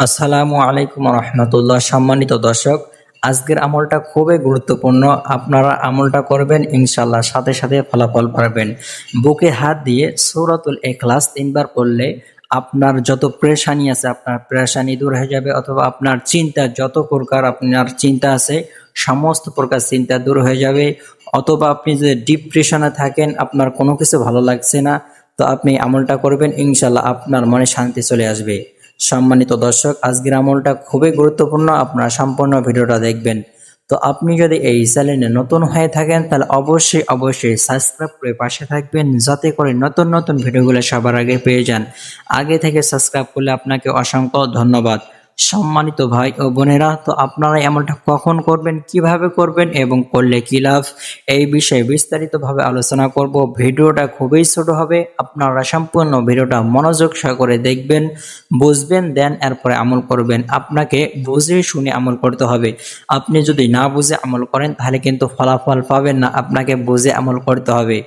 আসসালামু আলাইকুম রহমতুল্লাহ। সম্মানিত দর্শক, আজকের আমলটা খুবই গুরুত্বপূর্ণ। আপনারা আমলটা করবেন, ইনশাল্লাহ সাথে সাথে ফলাফল পাবেন। বুকে হাত দিয়ে সূরাতুল ইখলাস 3 বার পড়লে আপনার যত পেরেশানি আছে, আপনার পেরেশানি দূর হয়ে যাবে, অথবা আপনার চিন্তা, যত প্রকার আপনার চিন্তা আছে সমস্ত প্রকার চিন্তা দূর হয়ে যাবে। অথবা আপনি যদি ডিপ্রেশনে থাকেন, আপনার কোনো কিছু ভালো লাগছে না, তো আপনি আমলটা করবেন, ইনশাল্লাহ আপনার মনে শান্তি চলে আসবে। সম্মানিত দর্শক, আজকের আমলটা খুবই গুরুত্বপূর্ণ, আপনারা সম্পূর্ণ ভিডিওটা দেখবেন। তো আপনি যদি এই চ্যানেলে নতুন হয়ে থাকেন তাহলে অবশ্যই সাবস্ক্রাইব করে পাশে থাকবেন, যাতে করে নতুন নতুন ভিডিওগুলো সবার আগে পেয়ে যান। আগে থেকে সাবস্ক্রাইব করলে আপনাকে অসংখ্য ধন্যবাদ। সম্মানিত ভাই ও বোনেরা, তো আপনারা এমনটা কখন করবেন, কিভাবে করবেন এবং করলে কি লাভ, এই বিষয়ে বিস্তারিতভাবে আলোচনা করব। ভিডিওটা খুবই ছোট হবে, আপনারা সম্পূর্ণ ভিডিওটা মনোযোগ সহকারে দেখবেন, বুঝবেন, দেন এরপরে আমল করবেন। আপনাকে বুঝে শুনে আমল করতে হবে। আপনি যদি না বুঝে আমল করেন তাহলে কিন্তু ফলাফল পাবেন না, আপনাকে বুঝে আমল করতে হবে।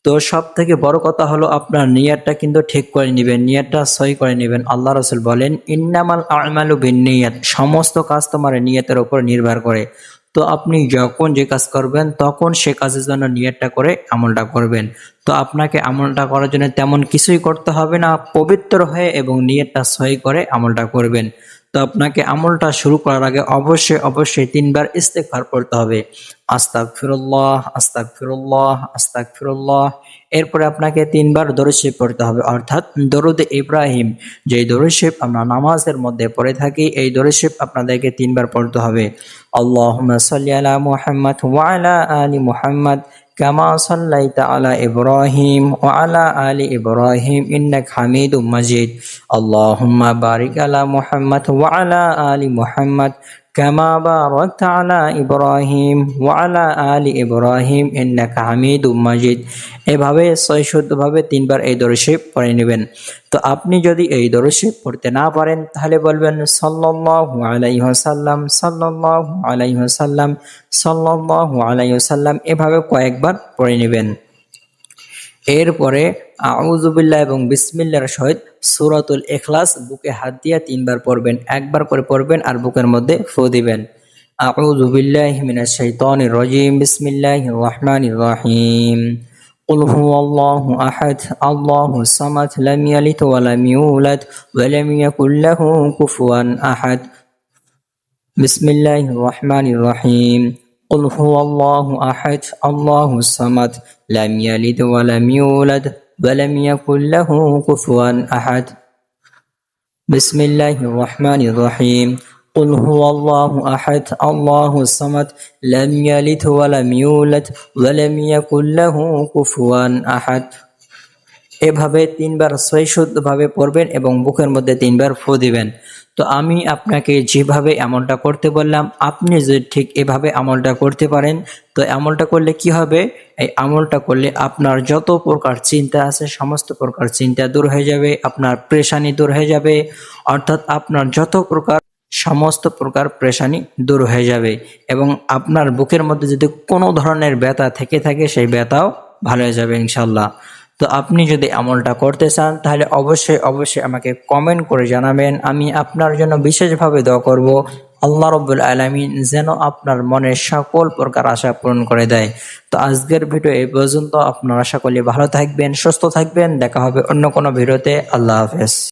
তো সব থেকে বড় কথা হলো আপনার নিয়তটা কিন্তু ঠিক করে নেবেন, নিয়তটা সহি করে নেবেন। আল্লাহ রাসূল বলেন, ইন্নামাল আমালু বিন্নিয়াত, সমস্ত কাজ তোমার নিয়তের উপর নির্ভর করে। তো আপনি যখন যে কাজ করবেন তখন সে কাজের জন্য নিয়তটা করে আমলটা করবেন। তো আপনাকে আমলটা করার জন্য তেমন কিছুই করতে হবে না, পবিত্র হয়ে এবং নিয়তটা সহি করে আমলটা করবেন। তো আপনাকে আমলটা শুরু করার আগে অবশ্যই 3 বার ইস্তেগফার পড়তে হবে। আস্তাগফিরুল্লাহ, আস্তাগফিরুল্লাহ, আস্তাগফিরুল্লাহ। এরপরে আপনাকে 3 বার দরুদ শরীফ পড়তে হবে, অর্থাৎ দরুদ ইব্রাহিম, যেই দরুদ শরীফ আমরা নামাজের মধ্যে পড়ে থাকি, এই দরুদ শরীফ আপনাদেরকে 3 বার পড়তে হবে। আল্লাহুম্মা সাল্লি আলা মুহাম্মাদ ওয়া আলা আলি মুহাম্মাদ কামা সাল্লাইতা আলা ইব্রাহিম ওয়া আলা আলি ইব্রাহিম ইন্নাকা হামিদুম মাজিদ। আল্লাহুম্মা বারিক আলা মুহাম্মাদ ওয়া আলা আলি মুহাম্মাদ কামা বারাকতা আলা ইব্রাহিম ওয়া আলা আলি ইব্রাহিম ইন্নাকা হামিদুম মাজিদ। এভাবে সহিশুদ্ধভাবে 3 বার এই দরুদ শরীফ পড়ে নেবেন। তো আপনি যদি এই দরুদ শরীফ পড়তে না পারেন তাহলে বলবেন সাল্লাল্লাহু আলাইহি ওয়াসাল্লাম, সাল্লাল্লাহু আলাইহি ওয়াসাল্লাম, সাল্লাল্লাহু আলাইহি ওয়াসাল্লাম, এভাবে কয়েকবার পড়ে নেবেন। এরপরে আউযু বিল্লাহ এবং বিসমিল্লাহর সহিত সূরাতুল ইখলাস বুকে হাত দিয়ে 3 বার পড়বেন, একবার করে পড়বেন আর বুকের মধ্যে ফু দিবেন। আউযু বিল্লাহি মিনাশ শাইতানির রাজিম, বিসমিল্লাহির রহমানির রহিম। قل هو الله أحد الله الصمد لم يلد ولم يولد ولم يكن له كفوا أحد بسم الله الرحمن الرحيم قل هو الله أحد الله الصمد لم يلد ولم يولد ولم يكن له كفوا أحد بسم الله الرحمن الرحيم قل هو الله أحد الله الصمد لم يلد ولم يولد ولم يكن له كفوا أحد। এভাবে 3 বার সহিশুদ্ধভাবে পড়বেন এবং বুকের মধ্যে 3 বার ফু দিবেন। তো আমি আপনাকে যেভাবে আমলটা করতে বললাম, আপনি যদি ঠিক এভাবে আমলটা করতে পারেন, তো আমলটা করলে কি হবে, এই আমলটা করলে আপনার যত প্রকার চিন্তা আছে সমস্ত প্রকার চিন্তা দূর হয়ে যাবে, আপনার পেরেশানি দূর হয়ে যাবে, অর্থাৎ আপনার যত প্রকার সমস্ত প্রকার পেরেশানি দূর হয়ে যাবে। এবং আপনার বুকের মধ্যে যদি কোনো ধরনের ব্যথা থেকে থাকে সেই ব্যথাও ভালো হয়ে যাবে ইনশাল্লাহ। তো আপনি যদি আমলটা করতে চান তাহলে অবশ্যই আমাকে কমেন্ট করে জানাবেন, আমি আপনার জন্য বিশেষভাবে দোয়া করব। আল্লাহ রাব্বুল আলামিন যেন আপনার মনের সকল প্রকার আশা পূরণ করে দেয়। তো আজকের ভিডিও এই পর্যন্ত। আপনারা সকলে ভালো থাকবেন, সুস্থ থাকবেন, দেখা হবে অন্য কোনো ভিডিওতে। আল্লাহ হাফেজ।